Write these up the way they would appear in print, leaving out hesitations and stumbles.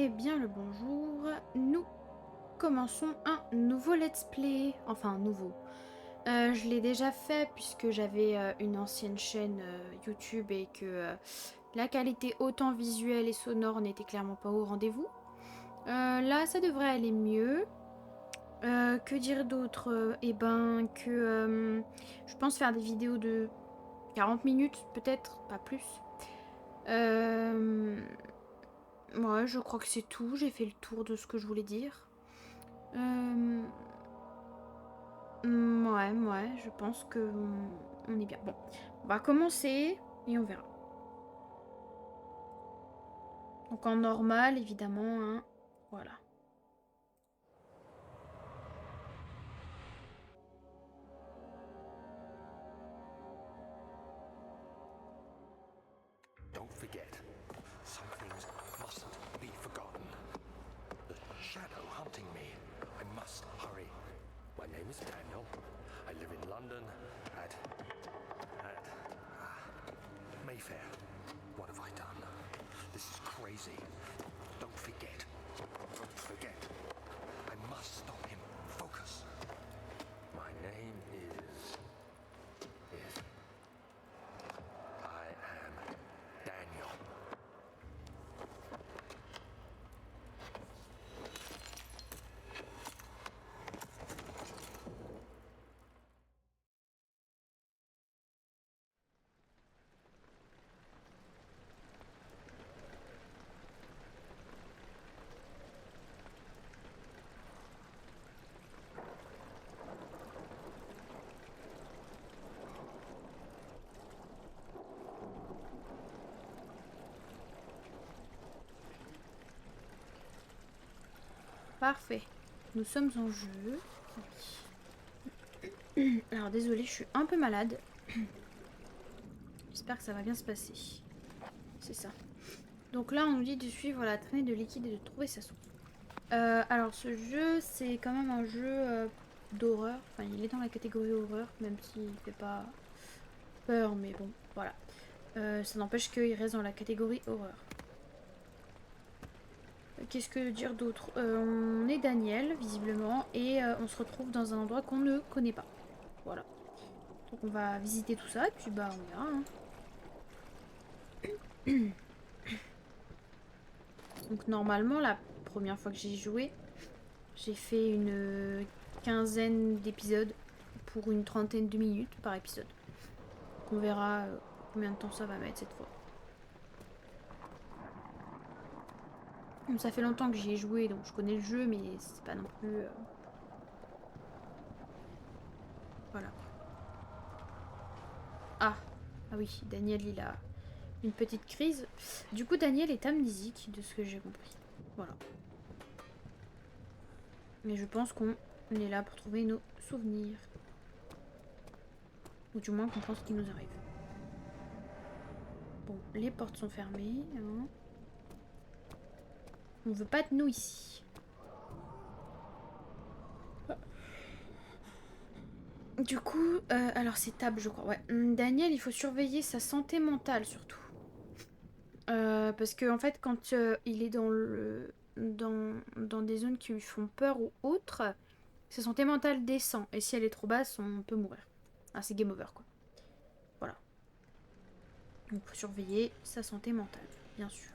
Eh bien le bonjour, nous commençons un nouveau let's play, enfin nouveau. Je l'ai déjà fait puisque j'avais une ancienne chaîne YouTube et que la qualité autant visuelle et sonore n'était clairement pas au rendez-vous. Là ça devrait aller mieux. Que dire d'autre? Eh ben que je pense faire des vidéos de 40 minutes peut-être, pas plus. Ouais, je crois que c'est tout, j'ai fait le tour de ce que je voulais dire. Ouais, je pense que on est bien. Bon, on va commencer et on verra. Donc en normal, évidemment, hein. Voilà. Don't forget, some things mustn't be forgotten. The shadow hunting me. I must hurry. My name is Daniel. I live in London at Mayfair. What have I done? This is crazy. Don't forget. Don't forget. I must stop him. Focus. My name is I am Daniel. Parfait. Nous sommes en jeu. Alors désolée, je suis un peu malade. J'espère que ça va bien se passer. C'est ça. Donc là, on nous dit de suivre la traînée de liquide et de trouver sa source. Alors ce jeu, c'est quand même un jeu d'horreur. Enfin, il est dans la catégorie horreur, même s'il fait pas peur, mais bon, voilà. Ça n'empêche qu'il reste dans la catégorie horreur. Qu'est-ce que dire d'autre? On est Daniel, visiblement, et on se retrouve dans un endroit qu'on ne connaît pas. Voilà. Donc on va visiter tout ça, et puis bah on verra. Hein. Donc normalement, la première fois que j'ai joué, j'ai fait une quinzaine d'épisodes pour une trentaine de minutes par épisode. Donc on verra combien de temps ça va mettre cette fois. Ça fait longtemps que j'y ai joué, donc je connais le jeu, mais c'est pas non plus... Voilà. Ah, ah oui, Daniel, il a une petite crise. Du coup, Daniel est amnésique, de ce que j'ai compris. Voilà. Mais je pense qu'on est là pour trouver nos souvenirs. Ou du moins qu'on pense qu'il nous arrive. Bon, les portes sont fermées. Hein. On veut pas de nous ici. Du coup, alors c'est table, je crois. Ouais. Daniel, il faut surveiller sa santé mentale surtout. Parce que en fait, quand il est dans des zones qui lui font peur ou autre, sa santé mentale descend. Et si elle est trop basse, on peut mourir. Ah, c'est game over quoi. Voilà. Donc faut surveiller sa santé mentale, bien sûr.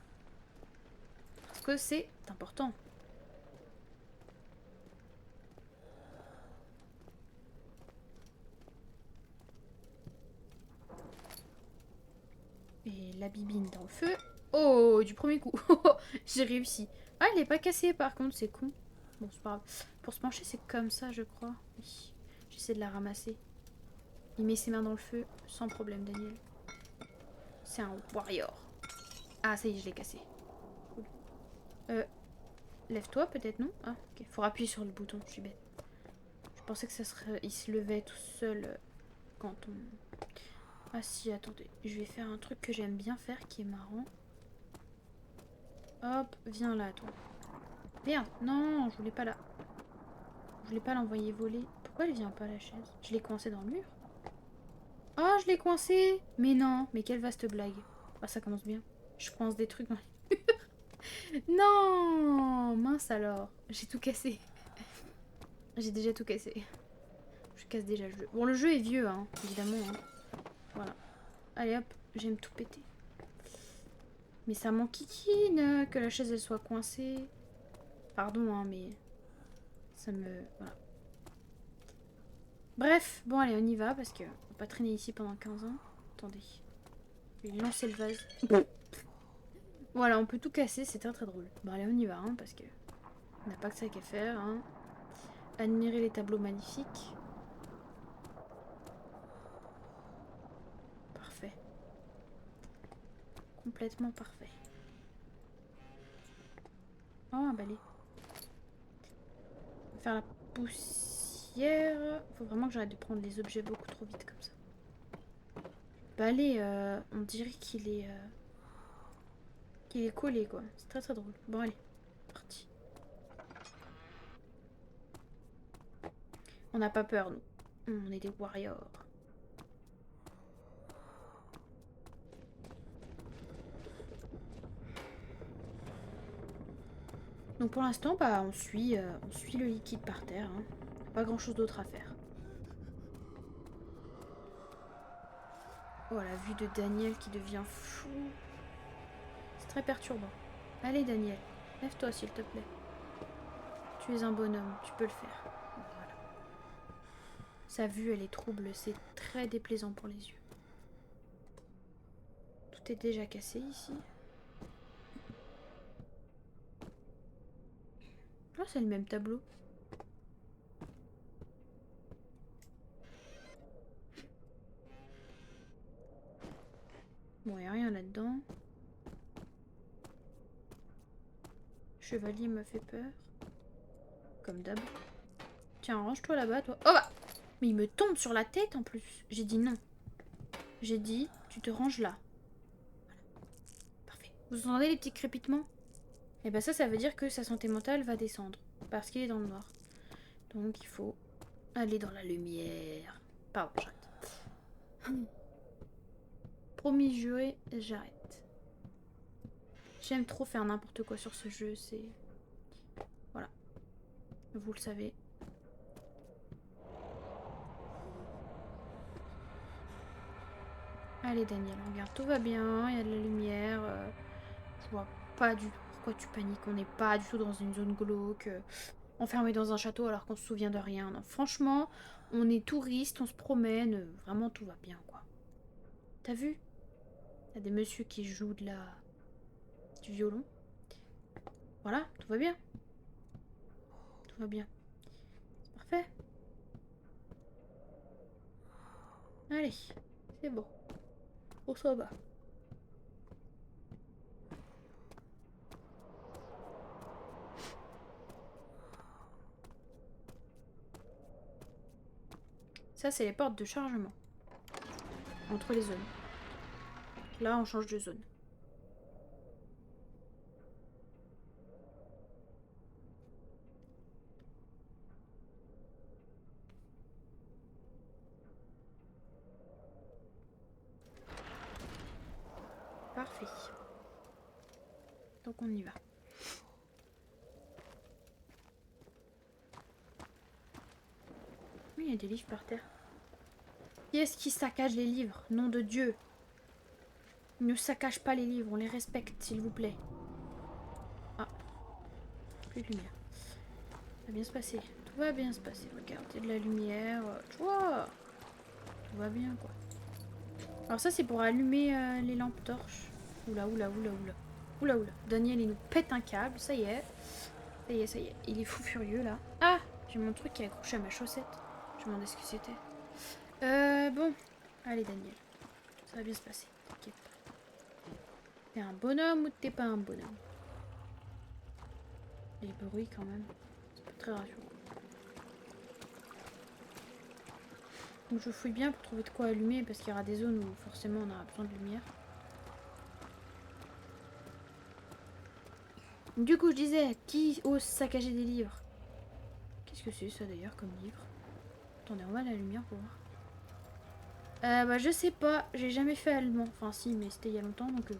Parce que c'est important. Et la bibine dans le feu. Oh, du premier coup. J'ai réussi. Ah, elle est pas cassée par contre, c'est con. Bon, c'est pas grave. Pour se pencher, c'est comme ça, je crois. Oui. J'essaie de la ramasser. Il met ses mains dans le feu, sans problème, Daniel. C'est un warrior. Ah, ça y est, je l'ai cassé. Cool. Lève-toi peut-être, non? Ah, ok. Faut appuyer sur le bouton, je suis bête. Je pensais que ça serait... Il se levait tout seul quand on... Ah si, attendez. Je vais faire un truc que j'aime bien faire, qui est marrant. Hop, viens là, toi. Merde, non, je voulais pas la... Je voulais pas l'envoyer voler. Pourquoi elle vient pas, la chaise? Je l'ai coincée dans le mur? Oh, je l'ai coincée! Mais non, mais quelle vaste blague. Ah, ça commence bien. Je coince des trucs dans les... Non, mince alors. J'ai tout cassé. J'ai déjà tout cassé. Je casse déjà le jeu. Bon, le jeu est vieux, hein, évidemment. Hein. Voilà. Allez hop, j'aime tout péter. Mais ça m'enquiquine que la chaise elle soit coincée. Pardon, hein, mais ça me... Voilà. Bref, bon allez, on y va parce que on va pas traîner ici pendant 15 ans. Attendez. Je vais lancer le vase. Voilà, on peut tout casser, c'est très très drôle. Bon allez, on y va, hein, parce que on n'a pas que ça qu'à faire. Hein. Admirer les tableaux magnifiques. Parfait. Complètement parfait. Oh, un balai. On va faire la poussière. Faut vraiment que j'arrête de prendre les objets beaucoup trop vite comme ça. Le balai, on dirait qu'il est collé quoi. C'est très très drôle. Bon allez, parti. On n'a pas peur nous. On est des warriors. Donc pour l'instant, bah, on suit le liquide par terre. Hein. Pas grand chose d'autre à faire. Oh, la vue de Daniel qui devient fou. C'est très perturbant. Allez Daniel, lève-toi s'il te plaît. Tu es un bonhomme, tu peux le faire. Voilà. Sa vue, elle est trouble, c'est très déplaisant pour les yeux. Tout est déjà cassé ici. Là, c'est le même tableau. Bon, y a rien là-dedans. Chevalier m'a fait peur. Comme d'hab. Tiens, range-toi là-bas, toi. Oh bah! Mais il me tombe sur la tête en plus. J'ai dit non. J'ai dit, tu te ranges là. Voilà. Parfait. Vous entendez les petits crépitements? Et bah ça veut dire que sa santé mentale va descendre. Parce qu'il est dans le noir. Donc il faut aller dans la lumière. Pardon, j'arrête. Promis juré, j'arrête. J'aime trop faire n'importe quoi sur ce jeu, c'est... Voilà. Vous le savez. Allez Daniel, regarde, tout va bien, il y a de la lumière. Je vois pas du tout pourquoi tu paniques. On n'est pas du tout dans une zone glauque, enfermé dans un château alors qu'on se souvient de rien. Non, franchement, on est touristes, on se promène, vraiment tout va bien quoi. T'as vu? Il y a des messieurs qui jouent du violon. Voilà, tout va bien. Tout va bien. C'est parfait. Allez, c'est bon. On s'en va. Ça, c'est les portes de chargement. Entre les zones. Là, on change de zone. Parfait. Donc on y va. Oui, il y a des livres par terre. Qui est-ce qui saccage les livres? Nom de Dieu. Ne saccage pas les livres, on les respecte, s'il vous plaît. Ah. Plus de lumière. Ça va bien se passer. Tout va bien se passer. Regarde, il y a de la lumière. Tu vois. Tout va bien, quoi. Alors ça, c'est pour allumer les lampes torches. Oula, oula, oula, oula. Oula, oula. Daniel, il nous pète un câble. Ça y est. Ça y est, ça y est. Il est fou furieux, là. Ah! J'ai mon truc qui est accroché à ma chaussette. Je me demandais ce que c'était. Bon. Allez, Daniel. Ça va bien se passer. T'inquiète pas. T'es un bonhomme ou t'es pas un bonhomme? Les bruits, quand même. C'est pas très rassurant. Donc je fouille bien pour trouver de quoi allumer parce qu'il y aura des zones où forcément on aura besoin de lumière. Du coup je disais, qui ose saccager des livres? Qu'est-ce que c'est ça d'ailleurs comme livre? Attendez, on va à la lumière pour voir. Bah je sais pas, j'ai jamais fait allemand. Enfin si, mais c'était il y a longtemps donc...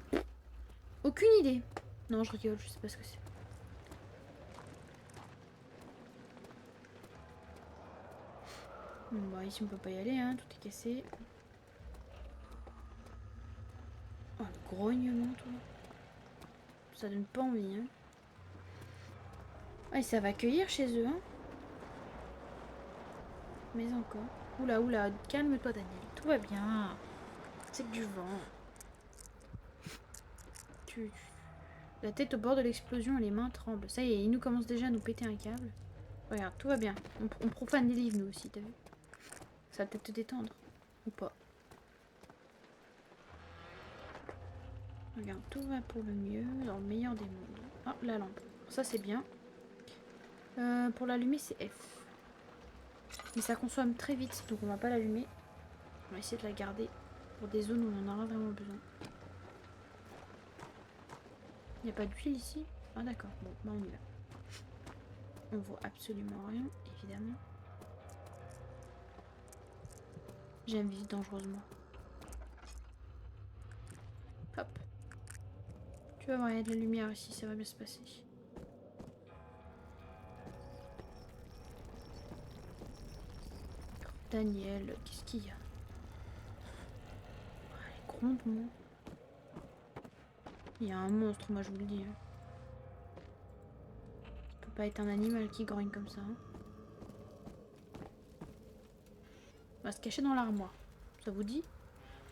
aucune idée. Non, je rigole, je sais pas ce que c'est. Bon, bah ici on peut pas y aller, hein, tout est cassé. Oh, le grognement, toi. Ça donne pas envie, hein. Ah, et ça va cueillir chez eux, hein. Mais encore. Oula, oula, calme-toi, Daniel. Tout va bien. C'est que du vent. Tu... La tête au bord de l'explosion et les mains tremblent. Ça y est, il nous commence déjà à nous péter un câble. Regarde, tout va bien. On profane des livres, nous aussi, t'as vu? Ça va peut-être te détendre. Ou pas. Regarde, tout va pour le mieux, dans le meilleur des mondes. Ah, la lampe. Ça, c'est bien. Pour l'allumer, c'est F. Mais ça consomme très vite, donc on va pas l'allumer. On va essayer de la garder pour des zones où on en aura vraiment besoin. Il n'y a pas d'huile ici? Ah d'accord, bon, bah on y va. On voit absolument rien, évidemment. J'aime vivre dangereusement. Hop. Tu vas voir, il y a de la lumière ici, ça va bien se passer. Daniel, qu'est-ce qu'il y a? Allez, gronde-moi. Il y a un monstre, moi je vous le dis. Hein. Ça peut pas être un animal qui grogne comme ça. Hein. On va se cacher dans l'armoire. Ça vous dit?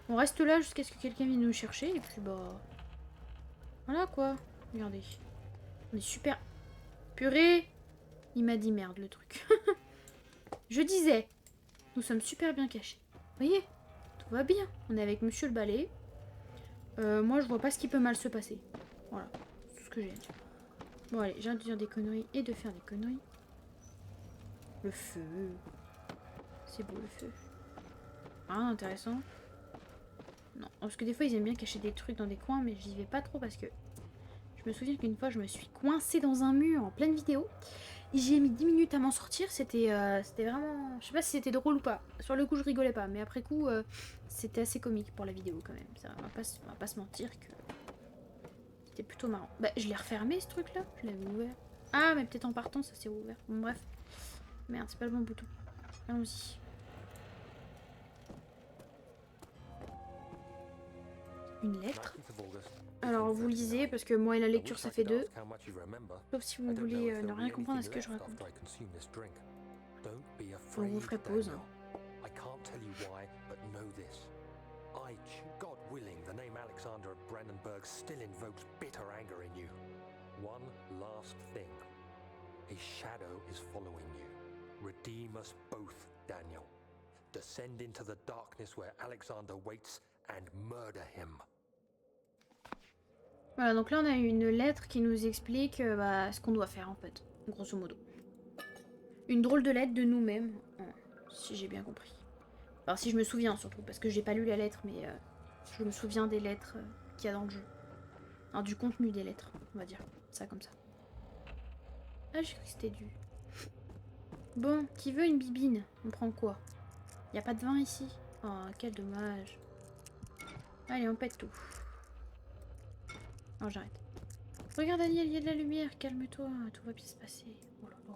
On reste là jusqu'à ce que quelqu'un vienne nous chercher et puis bah... Voilà quoi. Regardez. On est super... Purée! Il m'a dit merde le truc. Je disais, nous sommes super bien cachés. Vous voyez? Tout va bien. On est avec monsieur le balai. Moi je vois pas ce qui peut mal se passer. Voilà. C'est tout ce que j'ai à dire. Bon allez, j'ai hâte de dire des conneries et de faire des conneries. Le feu. C'est beau le feu. Ah, intéressant. Non, parce que des fois ils aiment bien cacher des trucs dans des coins, mais j'y vais pas trop parce que je me souviens qu'une fois je me suis coincée dans un mur en pleine vidéo. Et j'ai mis 10 minutes à m'en sortir, c'était vraiment... Je sais pas si c'était drôle ou pas. Sur le coup je rigolais pas, mais après coup c'était assez comique pour la vidéo quand même. Ça, on va pas se mentir que c'était plutôt marrant. Bah je l'ai refermé ce truc là, je l'avais ouvert. Ah mais peut-être en partant ça s'est ouvert. Bon bref. Merde, c'est pas le bon bouton. Allons-y. Une lettre. Alors vous lisez parce que moi et la lecture ça fait deux. Sauf si vous voulez ne rien comprendre à ce que je raconte. On vous ferait pause. Hein. God willing, the name Alexander of Brandenburg still invokes bitter anger in you. One last thing. A shadow is following you. Redeem us both, Daniel. Descend into the darkness where Alexander waits and murder him. Voilà, donc là on a une lettre qui nous explique ce qu'on doit faire en fait, grosso modo. Une drôle de lettre de nous-mêmes, si j'ai bien compris. Enfin, si je me souviens surtout, parce que j'ai pas lu la lettre, mais je me souviens des lettres qu'il y a dans le jeu. Enfin, du contenu des lettres, on va dire. Ça comme ça. Ah, j'ai cru que c'était du... Bon, qui veut une bibine? On prend quoi? Y a pas de vin ici? Oh, quel dommage. Allez, on pète tout. Oh, j'arrête. Regarde Daniel, il y a de la lumière, calme-toi, tout va bien se passer. Oh là là.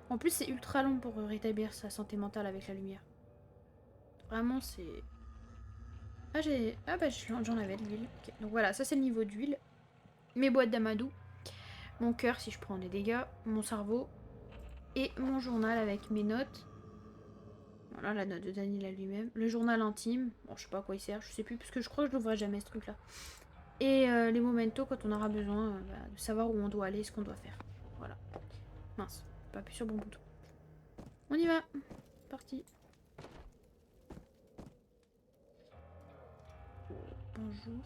En plus, c'est ultra long pour rétablir sa santé mentale avec la lumière. Vraiment, c'est... Ah bah j'en avais de l'huile. Okay. Donc voilà, ça c'est le niveau d'huile. Mes boîtes d'amadou. Mon cœur si je prends des dégâts. Mon cerveau. Et mon journal avec mes notes. Voilà, la note de Daniel à lui-même. Le journal intime. Bon, je sais pas à quoi il sert, je sais plus, parce que je crois que je l'ouvrirai jamais ce truc-là. Et les mementos quand on aura besoin de savoir où on doit aller, ce qu'on doit faire. Voilà. Mince, pas appuyer sur le bon bouton. On y va. Parti. Bonjour.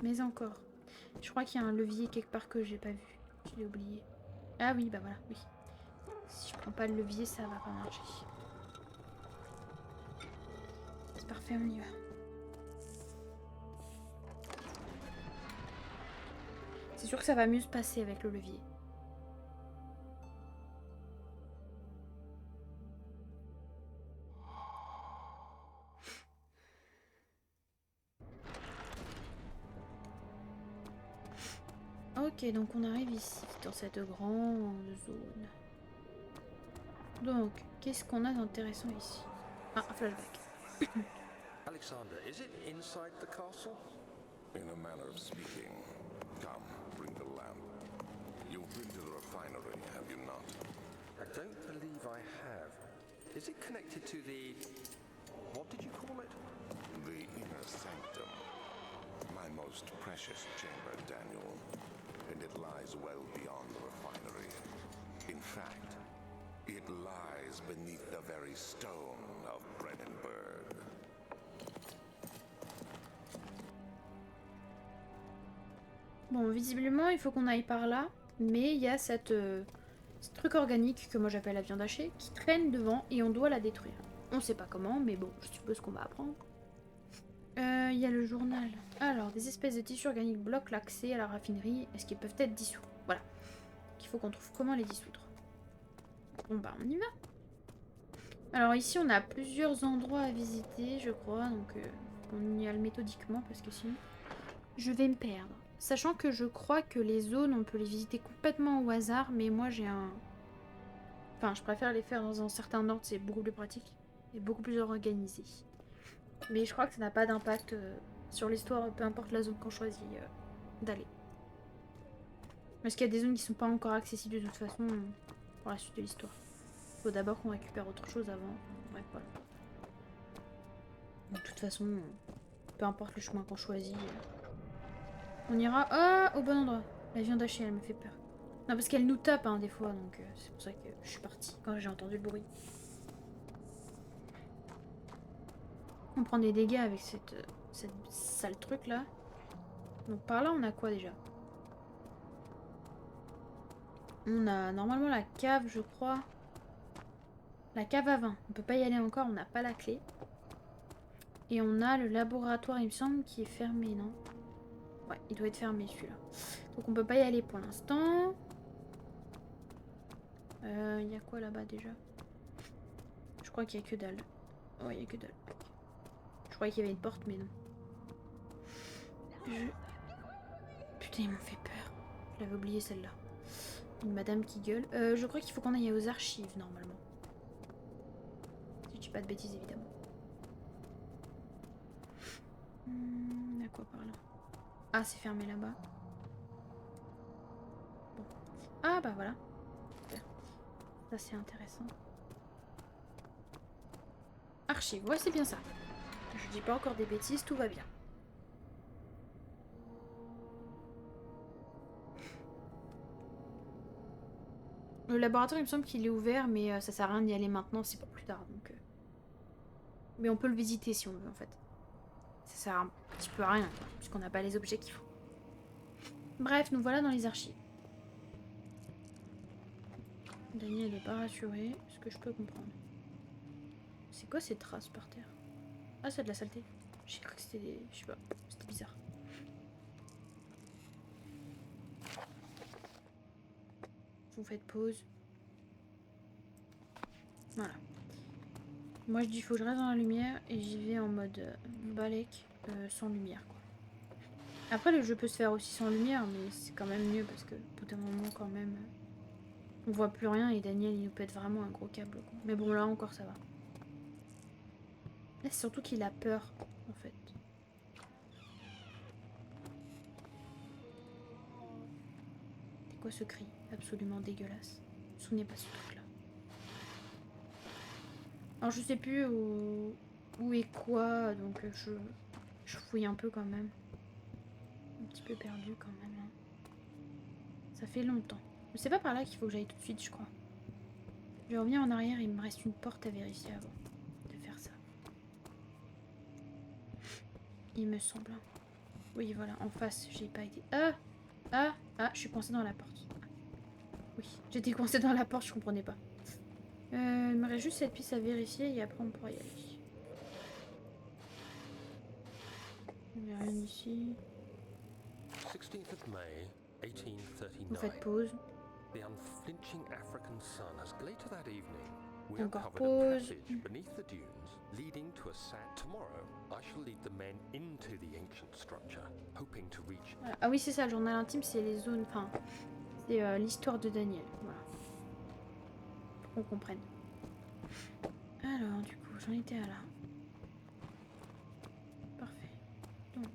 Mais encore. Je crois qu'il y a un levier quelque part que j'ai pas vu. Je l'ai oublié. Ah oui, bah voilà, oui. Si je prends pas le levier, ça va pas marcher. C'est parfait, on y va. C'est sûr que ça va mieux se passer avec le levier. Ok, donc on arrive ici, dans cette grande zone. Donc, qu'est-ce qu'on a d'intéressant ici? Ah, un flashback. Alexander, is it inside the castle? In a manner of speaking. Come, bring the lamp. You've been to the refinery, have you not? I don't believe I have. Is it connected to the... what did you call it? The inner sanctum. My most precious chamber, Daniel. And it lies well beyond the refinery. In fact, it lies beneath the very stone of Brennenburg. Bon, visiblement, il faut qu'on aille par là. Mais il y a ce truc organique que moi j'appelle la viande hachée qui traîne devant et on doit la détruire. On sait pas comment, mais bon, je suppose qu'on va apprendre. Il y a le journal. Alors, des espèces de tissus organiques bloquent l'accès à la raffinerie. Est-ce qu'ils peuvent être dissous? Voilà. Il faut qu'on trouve comment les dissoudre. Bon bah, on y va. Alors ici, on a plusieurs endroits à visiter, je crois. Donc, on y allait méthodiquement parce que sinon, je vais me perdre. Sachant que je crois que les zones, on peut les visiter complètement au hasard. Mais moi, j'ai un... Enfin, je préfère les faire dans un certain ordre. C'est beaucoup plus pratique et beaucoup plus organisé. Mais je crois que ça n'a pas d'impact sur l'histoire, peu importe la zone qu'on choisit d'aller. Parce qu'il y a des zones qui sont pas encore accessibles de toute façon pour la suite de l'histoire. Il faut d'abord qu'on récupère autre chose avant. Bref, voilà. De toute façon, peu importe le chemin qu'on choisit, on ira au bon endroit. La viande hachée, elle me fait peur. Non, parce qu'elle nous tape hein, des fois, donc c'est pour ça que je suis partie quand j'ai entendu le bruit. On prend des dégâts avec cette sale truc là. Donc par là on a quoi déjà? On a normalement la cave je crois. La cave à vin. On peut pas y aller encore, on n'a pas la clé. Et on a le laboratoire il me semble qui est fermé non? Ouais il doit être fermé celui-là. Donc on peut pas y aller pour l'instant. Il y a quoi là-bas déjà? Je crois qu'il y a que dalle. Ouais il y a que dalle. Je croyais qu'il y avait une porte mais non. Putain, ils m'ont fait peur. Je l'avais oublié celle-là. Une madame qui gueule. Je crois qu'il faut qu'on aille aux archives, normalement. Si je dis pas de bêtises, évidemment. À quoi par là? Ah, c'est fermé là-bas. Bon. Ah, bah voilà. Super. Ça, c'est intéressant. Archives, ouais, c'est bien ça. Je dis pas encore des bêtises, tout va bien. Le laboratoire, il me semble qu'il est ouvert, mais ça sert à rien d'y aller maintenant, c'est pour plus tard. Donc, mais on peut le visiter si on veut, en fait. Ça sert un petit peu à rien, quoi, puisqu'on n'a pas les objets qu'il faut. Bref, nous voilà dans les archives. Daniel n'est pas rassuré, ce que je peux comprendre. C'est quoi ces traces par terre? Ah, c'est de la saleté. J'ai cru que c'était des... Je sais pas, c'était bizarre. Vous faites pause. Voilà. Moi je dis faut que je reste dans la lumière et j'y vais en mode balèque sans lumière quoi. Après le jeu peut se faire aussi sans lumière mais c'est quand même mieux parce que au bout d'un moment quand même on voit plus rien et Daniel il nous pète vraiment un gros câble quoi. Mais bon là encore ça va. Là c'est surtout qu'il a peur en fait. C'est quoi ce cri absolument dégueulasse? Je me souvenais pas ce truc là. Alors je sais plus où est quoi, donc je fouille un peu quand même. Un petit peu perdu quand même. Hein. Ça fait longtemps. Mais c'est pas par là qu'il faut que j'aille tout de suite, je crois. Je vais revenir en arrière, il me reste une porte à vérifier avant de faire ça. Il me semble. Oui, voilà, en face, j'ai pas été... Ah, je suis coincée dans la porte. Oui, j'étais coincée dans la porte, je comprenais pas. Il me reste juste cette piste à vérifier et après on pourra y aller. Il n'y a rien ici. 16th of May, 1839. Vous faites pause. The unflinching African sun, as later that evening, We Encore uncovered a pause. passage beneath the dunes leading to a sat. Tomorrow, I shall lead the men into the ancient structure, hoping to reach. Ah oui, c'est ça, le journal intime, c'est les zones. Enfin, c'est l'histoire de Daniel. Voilà. Pour qu'on comprenne. Alors, du coup, j'en étais à là. Parfait. Donc.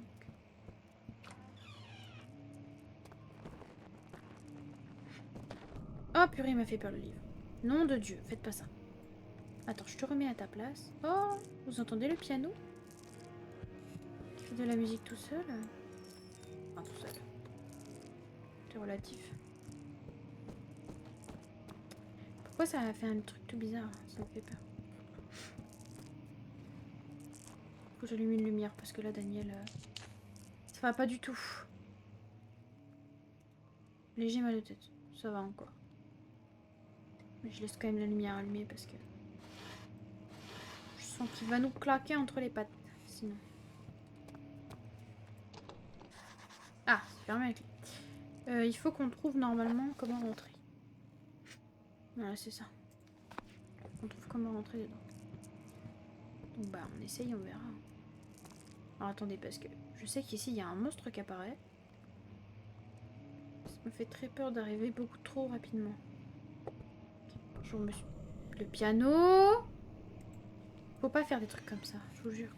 Oh purée, il m'a fait peur le livre. Nom de Dieu, faites pas ça. Attends, je te remets à ta place. Oh, vous entendez le piano? Il fait de la musique tout seul? Enfin, tout seul. C'est relatif. Pourquoi ça a fait un truc tout bizarre? Ça me fait peur. Faut que j'allume une lumière parce que là, Daniel, ça va pas du tout. Léger mal de tête. Ça va encore. Mais je laisse quand même la lumière allumée parce que je sens qu'il va nous claquer entre les pattes. Sinon. Ah, c'est fermé avec lui. Il faut qu'on trouve normalement comment rentrer. Voilà, c'est ça. On trouve comment rentrer dedans. Donc bah on essaye, on verra. Alors attendez, parce que je sais qu'ici il y a un monstre qui apparaît. Ça me fait très peur d'arriver beaucoup trop rapidement. Je me suis... Le piano. Faut pas faire des trucs comme ça, je vous jure.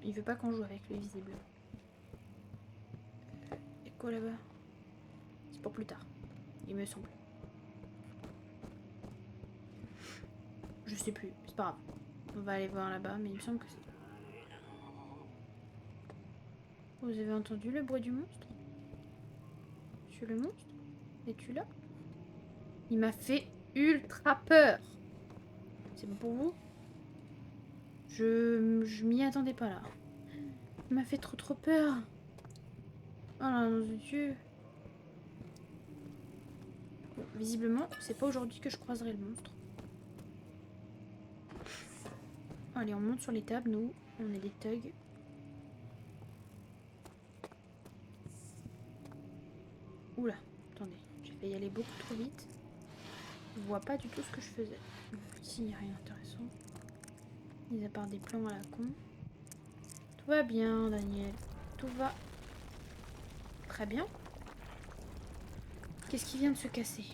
Il veut pas qu'on joue avec lui, visiblement. Et quoi là-bas? C'est pour plus tard, il me semble. Je sais plus, c'est pas grave. On va aller voir là-bas, mais il me semble que c'est... Vous avez entendu le bruit du monstre? Monsieur le monstre? Es-tu là? Il m'a fait ultra peur. C'est bon pour vous? Je m'y attendais pas là. Il m'a fait trop peur. Oh là, mon Dieu. Bon, visiblement, c'est pas aujourd'hui que je croiserai le monstre. Allez, on monte sur les tables, nous. On est des thugs. Oula, attendez. J'ai fait y aller beaucoup trop vite. Je vois pas du tout ce que je faisais. Ici, il n'y a rien d'intéressant. Mis à part des plans à la con. Tout va bien, Daniel. Tout va très bien. Qu'est-ce qui vient de se casser?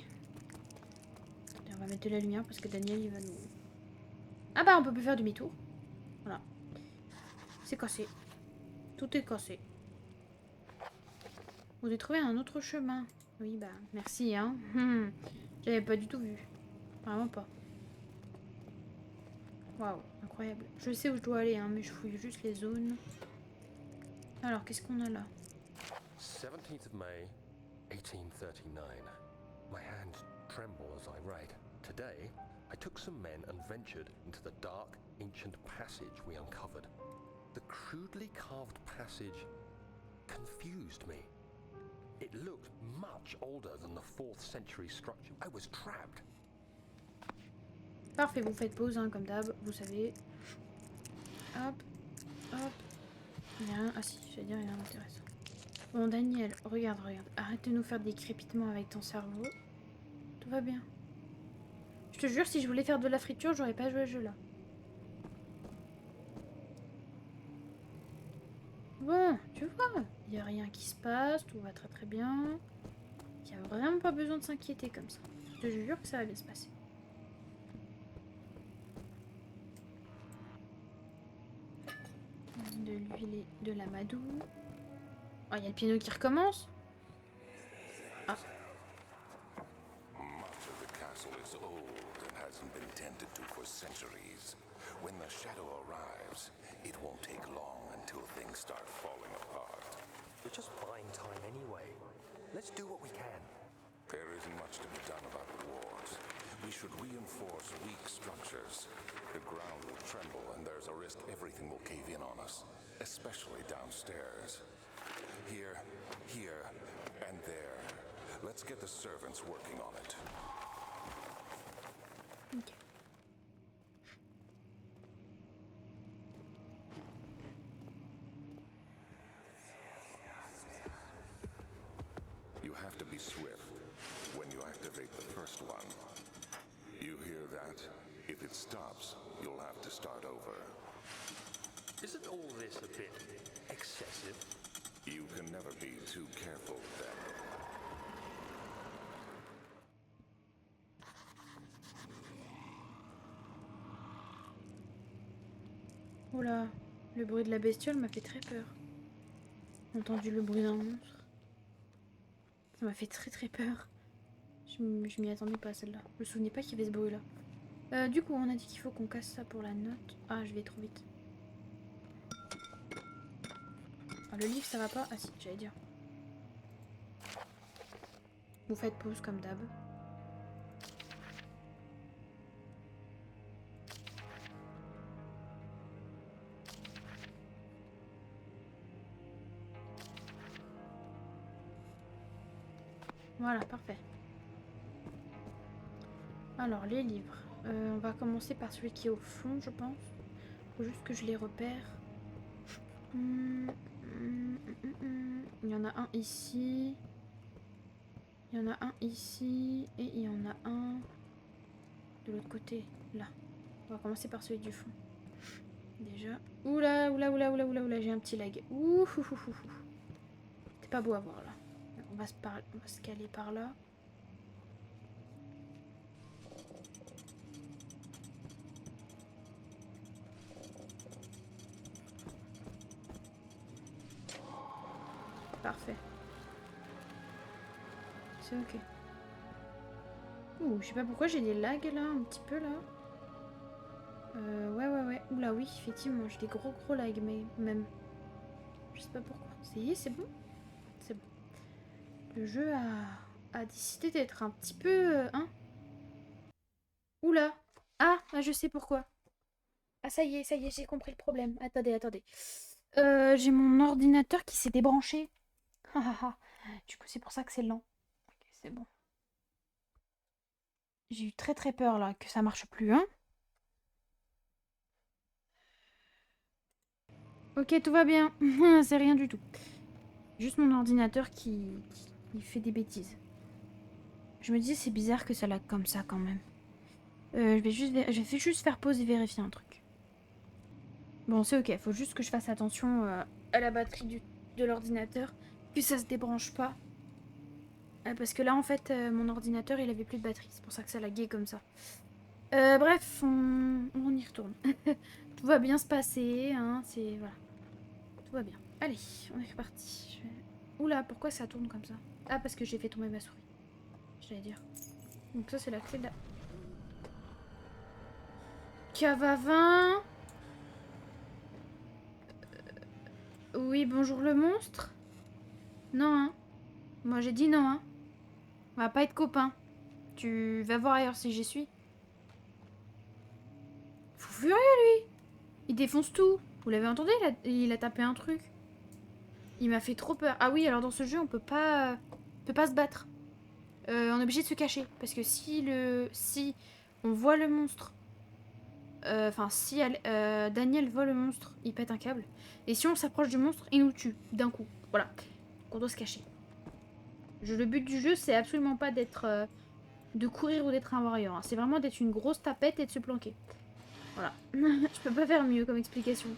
Allez, on va mettre de la lumière parce que Daniel, il va nous... Ah bah, on peut plus faire demi-tour. Voilà. C'est cassé. Tout est cassé. Vous devez trouver un autre chemin. Oui, bah, merci, hein. J'avais pas du tout vu. Vraiment pas. Waouh, incroyable. Je sais où je dois aller, hein, mais je fouille juste les zones. Alors, qu'est-ce qu'on a là? 17th of May, 1839. My hands tremble as I write. Today, I took some men and ventured into the dark, ancient passage we uncovered. The crudely carved passage confused me. It looked much older than the 4th century structure. I was trapped. Parfait, vous faites pause, hein, comme d'hab, vous savez. Hop, hop. Il y a rien... Ah si, j'allais dire, il y a rien d'intéressant. Bon, Daniel, regarde. Arrête de nous faire des crépitements avec ton cerveau. Tout va bien. Je te jure, si je voulais faire de la friture, j'aurais pas joué à ce jeu-là. Bon, tu vois, il n'y a rien qui se passe, tout va très bien. Il n'y a vraiment pas besoin de s'inquiéter comme ça. Je te jure que ça va bien se passer. De l'huile et de l'amadou. Oh, il y a le piano qui recommence. Ah. Much of the castle is old and hasn't been tended to for centuries. When the shadow arrives, it won't take long until things start falling apart. We're just buying time anyway. Let's do what we can. There isn't much to be done about the walls. We should reinforce weak structures. The ground will tremble and there's a risk everything will cave in on us, especially downstairs. Here, and there. Let's get the servants working on it. Ok. You have to be swift when you activate the first one. that. If it stops, you'll have to start over. Isn't all this a bit excessive? You can never be too careful, Daniel. Oula, le bruit de la bestiole m'a fait très peur. J'ai entendu le bruit d'un monstre. Ça m'a fait très peur. Je m'y attendais pas celle-là. Je me souvenais pas qu'il y avait ce bruit-là. Du coup, on a dit qu'il faut qu'on casse ça pour la note. Ah, je vais trop vite. Ah, le livre, ça va pas? Ah si, j'allais dire. Vous faites pause comme d'hab. Voilà, parfait. Alors, les livres. On va commencer par celui qui est au fond, je pense. Faut juste que je les repère. Il y en a un ici. Il y en a un ici. Et il y en a un de l'autre côté, là. On va commencer par celui du fond. Déjà. Oula, j'ai un petit lag. Ouh. C'est pas beau à voir, là. On va se caler par là. Parfait. C'est ok. Ouh, je sais pas pourquoi j'ai des lags là, un petit peu là. Ouais. Oula, oui, effectivement, j'ai des gros lags, mais même. Je sais pas pourquoi. Ça y est, c'est bon? C'est bon. Le jeu a décidé d'être un petit peu... hein? Oula. Ah, je sais pourquoi. Ah, ça y est, j'ai compris le problème. Attendez. J'ai mon ordinateur qui s'est débranché. Du coup, c'est pour ça que c'est lent. Ok, c'est bon. J'ai eu très peur là que ça marche plus, hein. Ok, tout va bien. C'est rien du tout. Juste mon ordinateur qui fait des bêtises. Je me disais, c'est bizarre que ça lag comme ça quand même. Je vais juste faire pause et vérifier un truc. Bon, c'est ok. Faut juste que je fasse attention à la batterie de l'ordinateur. Que ça se débranche pas. Parce que là, en fait, mon ordinateur, il avait plus de batterie. C'est pour ça que ça laguait comme ça. Bref, on y retourne. Tout va bien se passer, hein. C'est... Voilà. Tout va bien. Allez, on est reparti. Oula, pourquoi ça tourne comme ça? Ah, parce que j'ai fait tomber ma souris. J'allais dire. Donc ça, c'est la clé de la... Cave à vin. Oui, bonjour le monstre. Non, hein. Moi, j'ai dit non, hein. On va pas être copains. Tu vas voir ailleurs si j'y suis. Fou furieux, lui. Il défonce tout. Vous l'avez entendu? Il a tapé un truc. Il m'a fait trop peur. Ah oui, alors dans ce jeu, on peut pas se battre. On est obligé de se cacher. Parce que si on voit le monstre... Enfin, si Daniel voit le monstre, il pète un câble. Et si on s'approche du monstre, il nous tue d'un coup. Voilà. Donc on doit se cacher. Le but du jeu, c'est absolument pas d'être... de courir ou d'être un warrior. Hein. C'est vraiment d'être une grosse tapette et de se planquer. Voilà. Je peux pas faire mieux comme explication.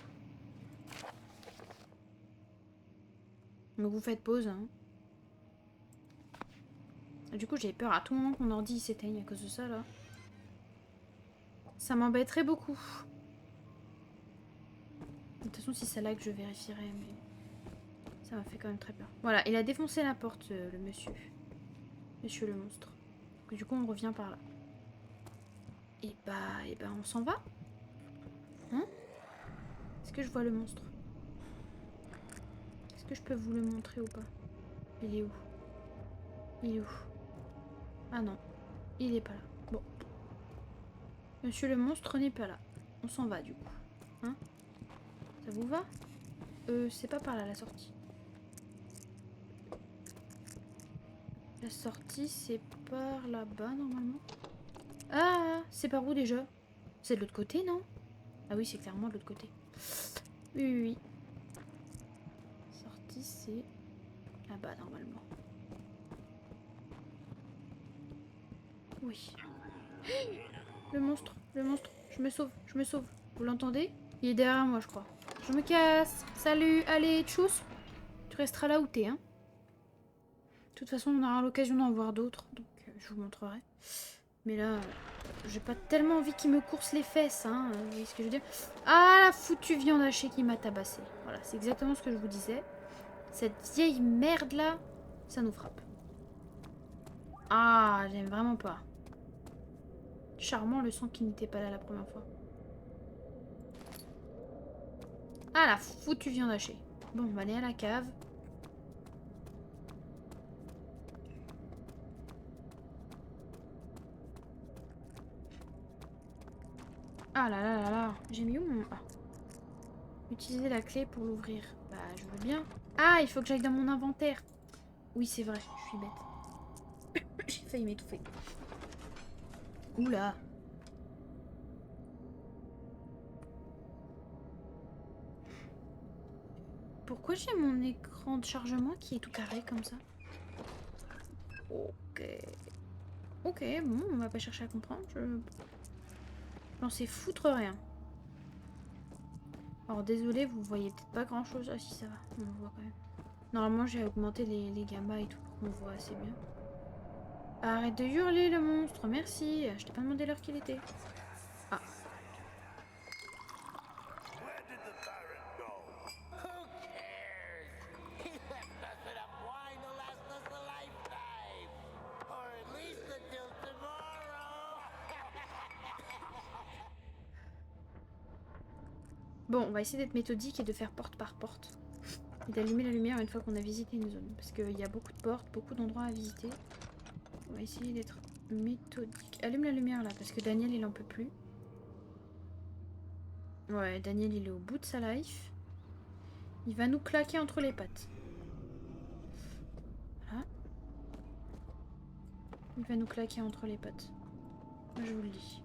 Donc vous faites pause. Hein. Du coup, j'ai peur à tout moment que mon ordi s'éteigne à cause de ça, là. Ça m'embêterait beaucoup. De toute façon, si ça lag, je vérifierai, mais... Ça m'a fait quand même très peur. Voilà, il a défoncé la porte, le monsieur. Monsieur le monstre. Donc, du coup, on revient par là. Et bah, on s'en va. Hein? Est-ce que je vois le monstre? Est-ce que je peux vous le montrer ou pas? Il est où? Il est où? Ah non, il est pas là. Bon. Monsieur le monstre n'est pas là. On s'en va, du coup. Hein? Ça vous va? C'est pas par là, la sortie. La sortie, c'est par là-bas, normalement. Ah, c'est par où, déjà? C'est de l'autre côté, non? Ah oui, c'est clairement de l'autre côté. Oui. Sortie, c'est là-bas, normalement. Oui. le monstre, je me sauve. Vous l'entendez? Il est derrière moi, je crois. Je me casse. Salut, allez, tchuss. Tu resteras là où t'es, hein. De toute façon, on aura l'occasion d'en voir d'autres, donc je vous montrerai. Mais là, j'ai pas tellement envie qu'il me course les fesses, hein. Vous voyez ce que je veux dire? Ah, la foutue viande hachée qui m'a tabassé. Voilà, c'est exactement ce que je vous disais. Cette vieille merde là, ça nous frappe. Ah, j'aime vraiment pas. Charmant le sang qui n'était pas là la première fois. Ah, la foutue viande hachée. Bon, on va aller à la cave. Ah là là là là. J'ai mis où mon... Ah. Utiliser la clé pour l'ouvrir. Bah, je veux bien. Ah, il faut que j'aille dans mon inventaire. Oui, c'est vrai, je suis bête. J'ai failli m'étouffer. Oula. Pourquoi j'ai mon écran de chargement qui est tout carré comme ça? Ok. Ok, bon, on va pas chercher à comprendre. J'en sais foutre rien. Alors désolé, vous voyez peut-être pas grand chose. Ah si, ça va, on le voit quand même. Normalement j'ai augmenté les gammas et tout pour qu'on voit assez bien. Arrête de hurler le monstre, merci. Je t'ai pas demandé l'heure qu'il était. Ah. Where did the Baron go? Who cares? He left us enough wine to last us a lifetime. Or at least until tomorrow. Bon, on va essayer d'être méthodique et de faire porte par porte. Et d'allumer la lumière une fois qu'on a visité une zone. Parce qu'il y a beaucoup de portes, beaucoup d'endroits à visiter. On va essayer d'être méthodique. Allume la lumière là, parce que Daniel il en peut plus. Ouais, Daniel il est au bout de sa life. Il va nous claquer entre les pattes. Voilà. Il va nous claquer entre les pattes. Moi, je vous le dis.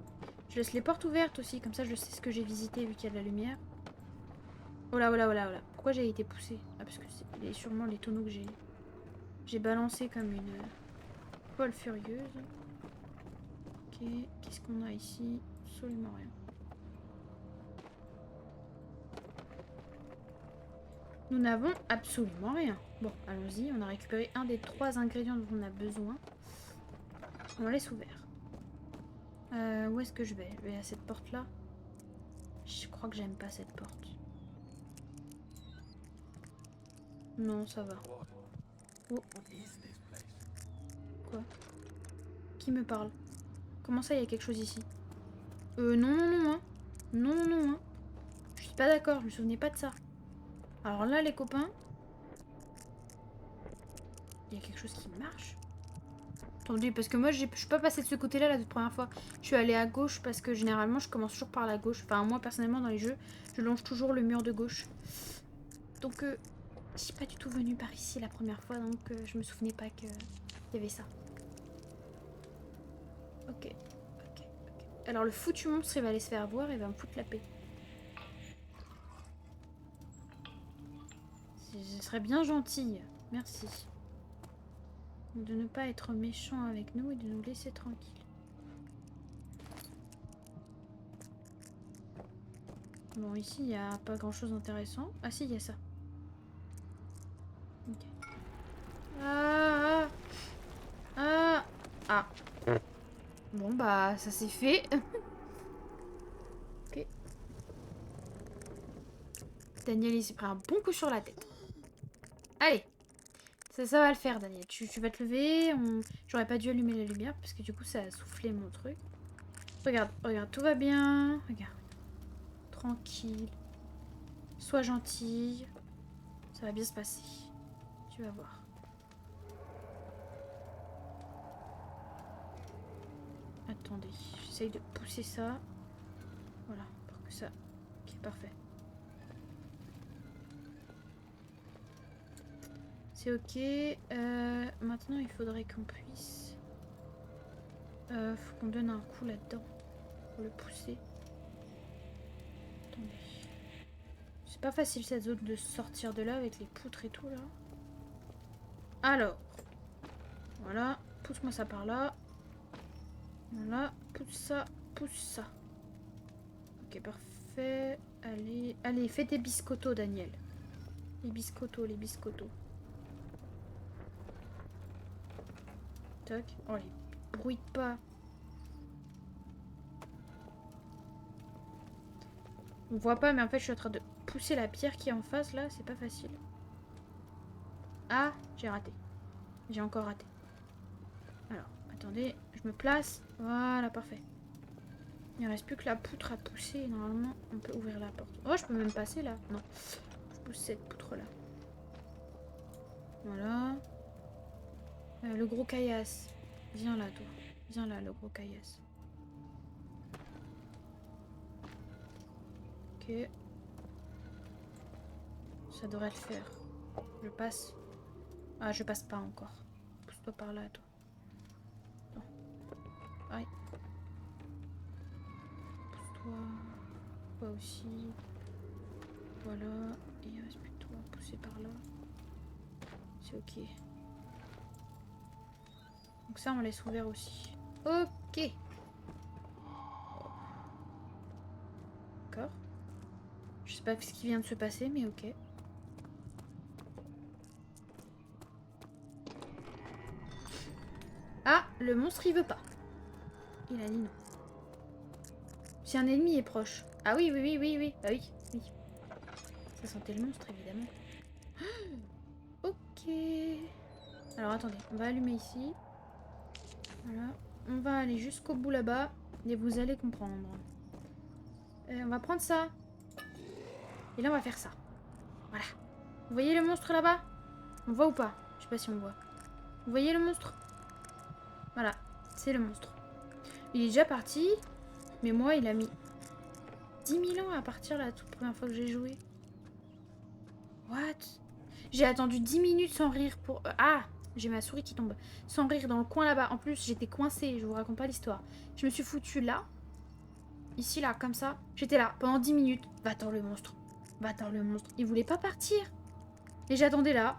Je laisse les portes ouvertes aussi, comme ça je sais ce que j'ai visité vu qu'il y a de la lumière. Oh là, oh là, oh là, oh là. Pourquoi j'ai été poussée? Ah, parce que c'est sûrement les tonneaux que j'ai balancé comme une folle furieuse. Ok, qu'est-ce qu'on a ici? Absolument rien. Nous n'avons absolument rien. Bon, allons-y, on a récupéré un des 3 ingrédients dont on a besoin. On laisse ouvert. Où est-ce que je vais? Je vais à cette porte-là. Je crois que j'aime pas cette porte. Non, ça va. Oh. Quoi? Qui me parle? Comment ça, il y a quelque chose ici? Non, non, non, hein. Non, non, non, hein. Je suis pas d'accord, je me souvenais pas de ça. Alors là, les copains... Il y a quelque chose qui marche. Attendez, parce que moi, je suis pas passée de ce côté-là la toute première fois. Je suis allée à gauche parce que généralement, je commence toujours par la gauche. Enfin, moi, personnellement, dans les jeux, je longe toujours le mur de gauche. Donc, je suis pas du tout venue par ici la première fois, donc je me souvenais pas qu'il y avait ça. Ok, ok, ok. Alors, le foutu monstre, il va aller se faire voir et va me foutre la paix. Je serais bien gentille. Merci. De ne pas être méchant avec nous et de nous laisser tranquilles. Bon, ici, il n'y a pas grand-chose d'intéressant. Ah si, il y a ça. Ok. Ah, ah, ah. Bon, bah, ça c'est fait. Ok. Daniel, il s'est pris un bon coup sur la tête. Allez. Ça va le faire, Daniel. Tu vas te lever. J'aurais pas dû allumer la lumière parce que du coup, ça a soufflé mon truc. Regarde, regarde, tout va bien. Regarde. Tranquille. Sois gentille. Ça va bien se passer. Tu vas voir. Attendez, j'essaye de pousser ça. Voilà, pour que ça... Ok, parfait. C'est ok. Maintenant, il faudrait qu'on puisse... faut qu'on donne un coup là-dedans. Pour le pousser. Attendez. C'est pas facile cette zone de sortir de là avec les poutres et tout là. Alors. Voilà. Pousse-moi ça par là. Voilà. Pousse ça pousse ça. Ok, parfait. Allez, allez, fais des biscottos, Daniel. Les biscottos, les biscottos. Tac. Oh, les bruite pas. On voit pas, mais en fait, je suis en train de pousser la pierre qui est en face, là. C'est pas facile. Ah, j'ai raté. J'ai encore raté. Alors, attendez, je me place. Voilà, parfait. Il ne reste plus que la poutre à pousser. Et normalement, on peut ouvrir la porte. Oh, je peux même passer là. Non. Je pousse cette poutre-là. Voilà. Le gros caillasse. Viens là, toi. Viens là, le gros caillasse. Ok. Ça devrait le faire. Je passe. Ah, je passe pas encore. Pousse-toi par là, toi. Non. Aïe. Pousse-toi. Toi aussi. Voilà. Et il reste plus que toi. Pousser par là. C'est ok. Donc ça, on laisse ouvert aussi. Ok. D'accord. Je sais pas ce qui vient de se passer, mais ok. Ah, le monstre il veut pas. Il a dit non. Si un ennemi est proche. Ah oui, oui, oui, oui, oui. Ah oui, oui. Ça sentait le monstre, évidemment. Ok. Alors attendez, on va allumer ici. Voilà. On va aller jusqu'au bout là-bas. Et vous allez comprendre. On va prendre ça. Et là, on va faire ça. Voilà. Vous voyez le monstre là-bas? On voit ou pas? Je sais pas si on voit. Vous voyez le monstre? Voilà. C'est le monstre. Il est déjà parti. Mais moi, il a mis 10 000 ans à partir la toute première fois que j'ai joué. What? J'ai attendu 10 minutes sans rire pour... Ah! J'ai ma souris qui tombe. Sans rire dans le coin là-bas. En plus, j'étais coincée. Je vous raconte pas l'histoire. Je me suis foutue là. Ici, là, comme ça. J'étais là pendant 10 minutes. Va-t'en le monstre. Va-t'en le monstre. Il voulait pas partir. Et j'attendais là.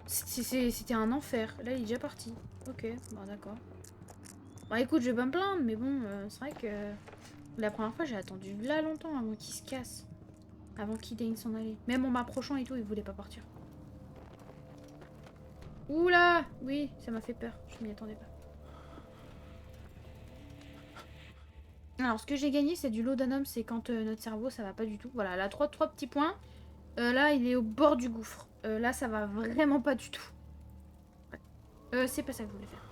C'était un enfer. Là, il est déjà parti. Ok, bon, d'accord. Bon, écoute, je vais pas me plaindre. Mais bon, c'est vrai que... La première fois, j'ai attendu là longtemps avant qu'il se casse. Avant qu'il daigne s'en aller. Même en m'approchant et tout, il voulait pas partir. Oula! Oui, ça m'a fait peur. Je m'y attendais pas. Alors, ce que j'ai gagné, c'est du laudanum. C'est quand notre cerveau, ça va pas du tout. Voilà, là, trois petits points. Là, il est au bord du gouffre. Là, ça va vraiment pas du tout. C'est pas ça que je voulais faire.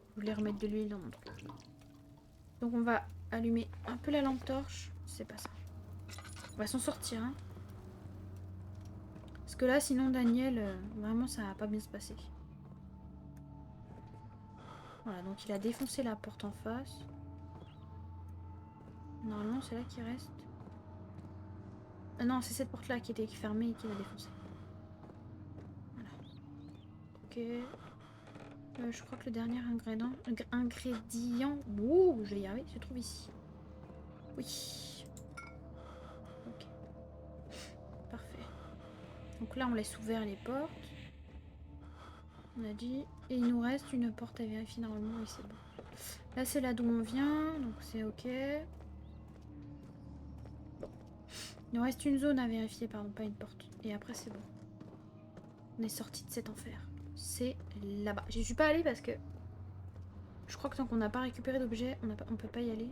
Je voulais remettre de l'huile dans mon truc. Donc, on va allumer un peu la lampe torche. C'est pas ça. On va s'en sortir, hein. Parce que là, sinon, Daniel, vraiment, ça va pas bien se passer. Voilà, donc il a défoncé la porte en face. Normalement, c'est là qu'il reste. Ah non, c'est cette porte-là qui était fermée et qu'il a défoncé. Voilà. Ok. Je crois que le dernier ingrédient... Ouh, je vais y arriver, se trouve ici. Oui. Ok. Parfait. Donc là, on laisse ouvert les portes. On a dit. Et il nous reste une porte à vérifier normalement et c'est bon. Là, c'est là d'où on vient, donc c'est ok. Bon. Il nous reste une zone à vérifier, pardon, pas une porte. Et après, c'est bon. On est sorti de cet enfer. C'est là-bas. J'y suis pas allée parce que je crois que tant qu'on n'a pas récupéré d'objets, on peut pas y aller.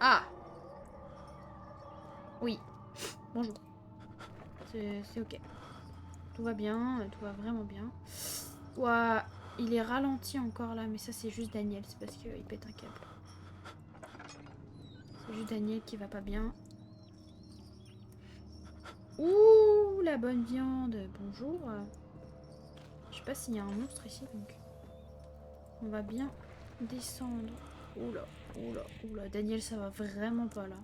Ah! Oui. Bonjour. C'est ok. Tout va bien, tout va vraiment bien. Ouah, il est ralenti encore là, mais ça c'est juste Daniel, c'est parce qu'il pète un câble. C'est juste Daniel qui va pas bien. Ouh, la bonne viande. Bonjour. Je sais pas s'il y a un monstre ici, donc on va bien descendre. Oula, oula, oula. Daniel, ça va vraiment pas là.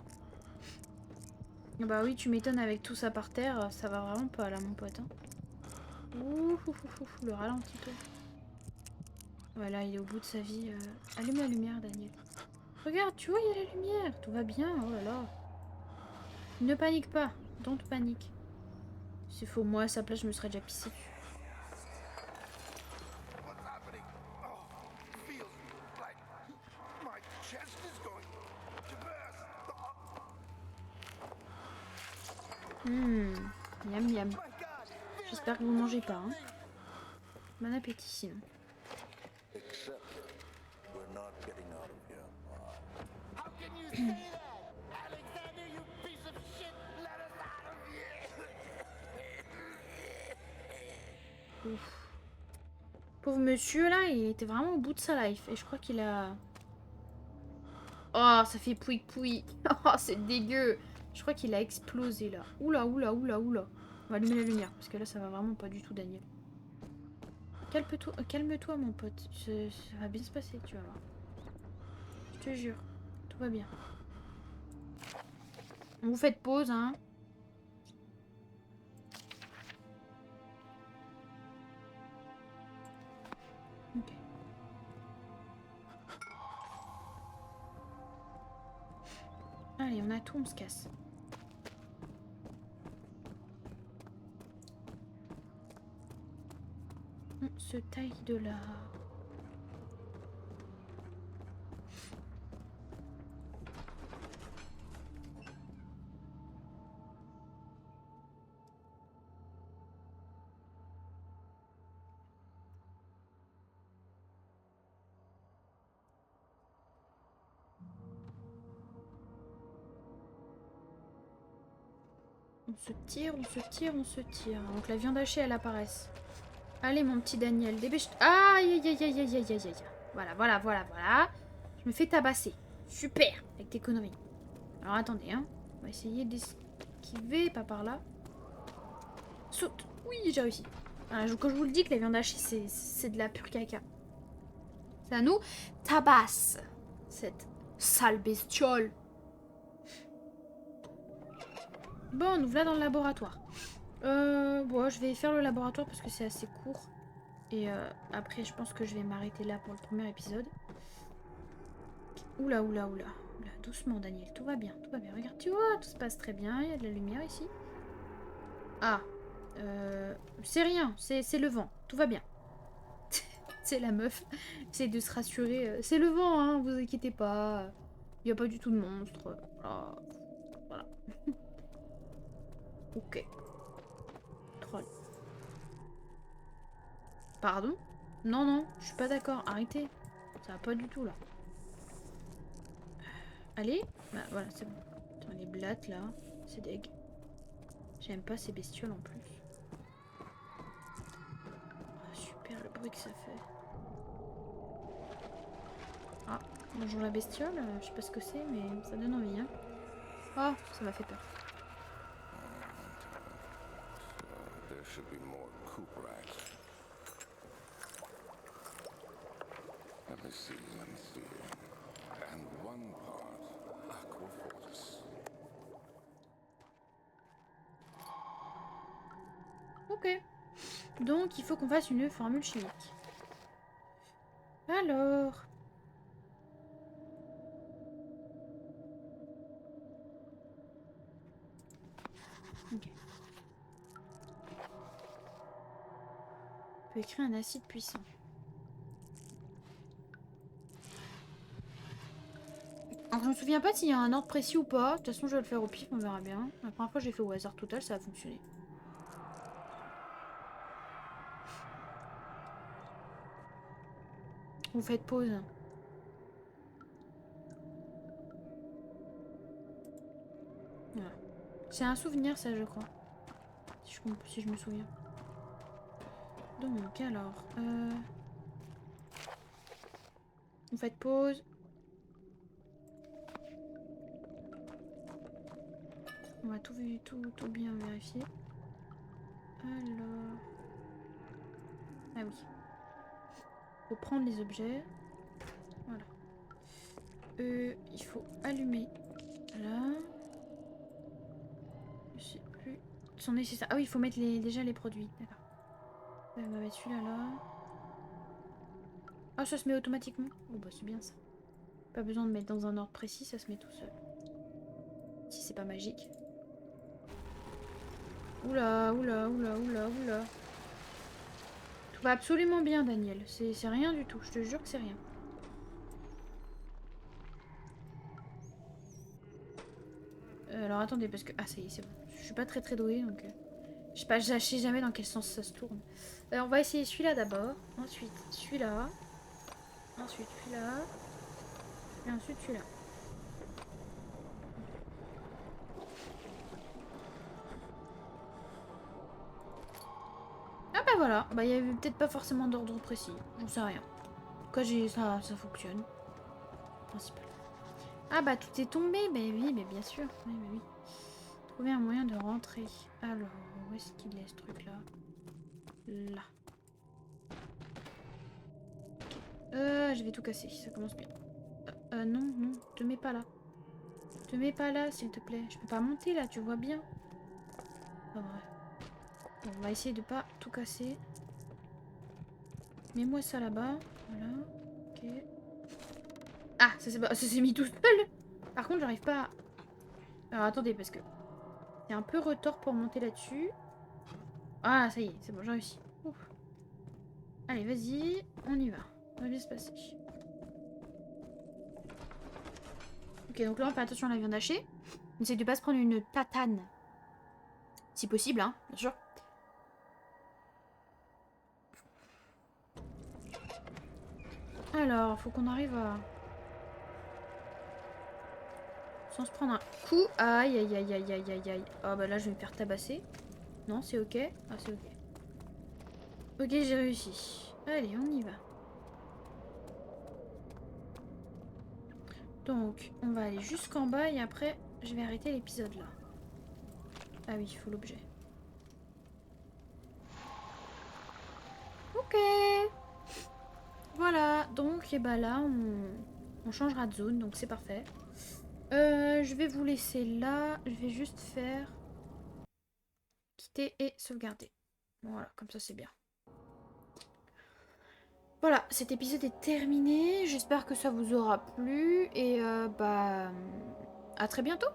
Bah oui, tu m'étonnes avec tout ça par terre, ça va vraiment pas là, mon pote. Hein. Ouh, le ralenti, toi. Voilà, il est au bout de sa vie. Allume la lumière, Daniel. Regarde, tu vois, il y a la lumière. Tout va bien, oh là là. Ne panique pas, don't panique. C'est faux, moi à sa place, je me serais déjà pissé. Miam miam. J'espère que vous mangez pas. Hein. Bon appétit sinon. Except we're not getting out of here. How can you say that? Alexander, you piece of shit! Let us out of here! Ouf. Pauvre monsieur là, il était vraiment au bout de sa life. Et je crois qu'il a... Oh, ça fait pouic pouic. Oh, c'est dégueu. Je crois qu'il a explosé là. Oula, oula, oula, oula. On va allumer la lumière parce que là, ça va vraiment pas du tout, Daniel. Calme-toi, mon pote. Ça va bien se passer, tu vas voir. Je te jure. Tout va bien. Vous faites pause, hein. Ok. Allez, on a tout, on se casse. On se taille de là. On se tire, on se tire, on se tire. Donc la viande hachée, elle apparaisse. Allez, mon petit Daniel, dépêche-toi. Aïe, aïe, aïe, aïe, aïe, aïe, aïe, aïe. Voilà, voilà, voilà, voilà. Je me fais tabasser. Super, avec tes conneries. Alors attendez, hein. On va essayer d'esquiver, pas par là. Saute. Oui, j'ai réussi. Voilà, quand je vous le dis que la viande hachée, c'est de la pure caca. Ça nous tabasse. Cette sale bestiole. Bon, nous voilà dans le laboratoire. Bon, je vais faire le laboratoire parce que c'est assez court. Et après, je pense que je vais m'arrêter là pour le premier épisode. Oula, oula, oula. Oula, doucement, Daniel. Tout va bien, tout va bien. Regarde, tu vois, tout se passe très bien. Il y a de la lumière ici. Ah. C'est rien. C'est le vent. Tout va bien. C'est la meuf. C'est de se rassurer. C'est le vent, hein. Vous inquiétez pas. Il n'y a pas du tout de monstre. Oh, voilà. Ok. Troll. Pardon? Non, non, je suis pas d'accord. Arrêtez. Ça va pas du tout, là. Allez. Bah, voilà, c'est bon. Attends, les blattes, là. C'est deg. J'aime pas ces bestioles, en plus. Oh, super, le bruit que ça fait. Ah, bonjour la bestiole. Je sais pas ce que c'est, mais ça donne envie, hein. Oh, ça m'a fait peur. There should be more coop rats. Let me see. And one part Aquafortis. Ok. Donc, il faut qu'on fasse une formule chimique. Alors... Ok. On peut écrire un acide puissant. Alors, je me souviens pas s'il y a un ordre précis ou pas. De toute façon, je vais le faire au pif, on verra bien. La première fois, j'ai fait au hasard total, ça a fonctionné. Vous faites pause. Voilà. C'est un souvenir, ça, je crois. Si je me souviens. Donc, alors... Vous faites pause. On va tout bien vérifier. Alors... Ah oui. Faut prendre les objets. Voilà. Il faut allumer. Là. Je sais plus. Sont nécessaires. Ah oui, il faut mettre déjà les produits. D'accord. On va mettre celui-là là. Ah, ça se met automatiquement. Oh bah c'est bien ça. Pas besoin de mettre dans un ordre précis, ça se met tout seul. Si c'est pas magique. Oula, oula, oula, oula, oula. Tout va absolument bien, Daniel. C'est rien du tout. Je te jure que c'est rien. Alors attendez, parce que... Ah ça y est, c'est bon. Je suis pas très douée, donc... Je sais pas, je sais jamais dans quel sens ça se tourne. On va essayer celui-là d'abord. Ensuite, celui-là. Ensuite, celui-là. Et ensuite, celui-là. Ah bah voilà. Bah il y avait peut-être pas forcément d'ordre précis. J'en sais rien. En tout cas, ça fonctionne. Principalement. Ah bah tout est tombé. Bah oui, mais bien sûr. Oui, bah oui. Trouver un moyen de rentrer. Alors, où est-ce qu'il est ce truc-là? Là. Je vais tout casser, ça commence bien. Non, non, te mets pas là. Te mets pas là, s'il te plaît. Je peux pas monter là, tu vois bien. Pas vrai. Bon, on va essayer de pas tout casser. Mets-moi ça là-bas. Voilà. Ok. Ah, ça s'est mis tout seul. Par contre, j'arrive pas à... Alors, attendez, parce que... C'est un peu retors pour monter là-dessus. Ah, ça y est, c'est bon, j'ai réussi. Ouf. Allez, vas-y, on y va. Ça va bien se passer. Ok, donc là, on fait attention à la viande hachée. On essaye de pas se prendre une tatane. Si possible, hein, bien sûr. Alors, faut qu'on arrive à... Sans se prendre un coup. Aïe, aïe, aïe, aïe, aïe, aïe, aïe. Ah bah là, je vais me faire tabasser. Non, c'est ok. Ah, c'est ok. Ok, j'ai réussi. Allez, on y va. Donc, on va aller jusqu'en bas et après, je vais arrêter l'épisode là. Ah oui, il faut l'objet. Ok. Voilà, donc, et bah là, on changera de zone, donc c'est parfait. Je vais vous laisser là. Je vais juste faire... Quitter et sauvegarder. Voilà, comme ça c'est bien. Voilà, cet épisode est terminé. J'espère que ça vous aura plu. Et bah... à très bientôt.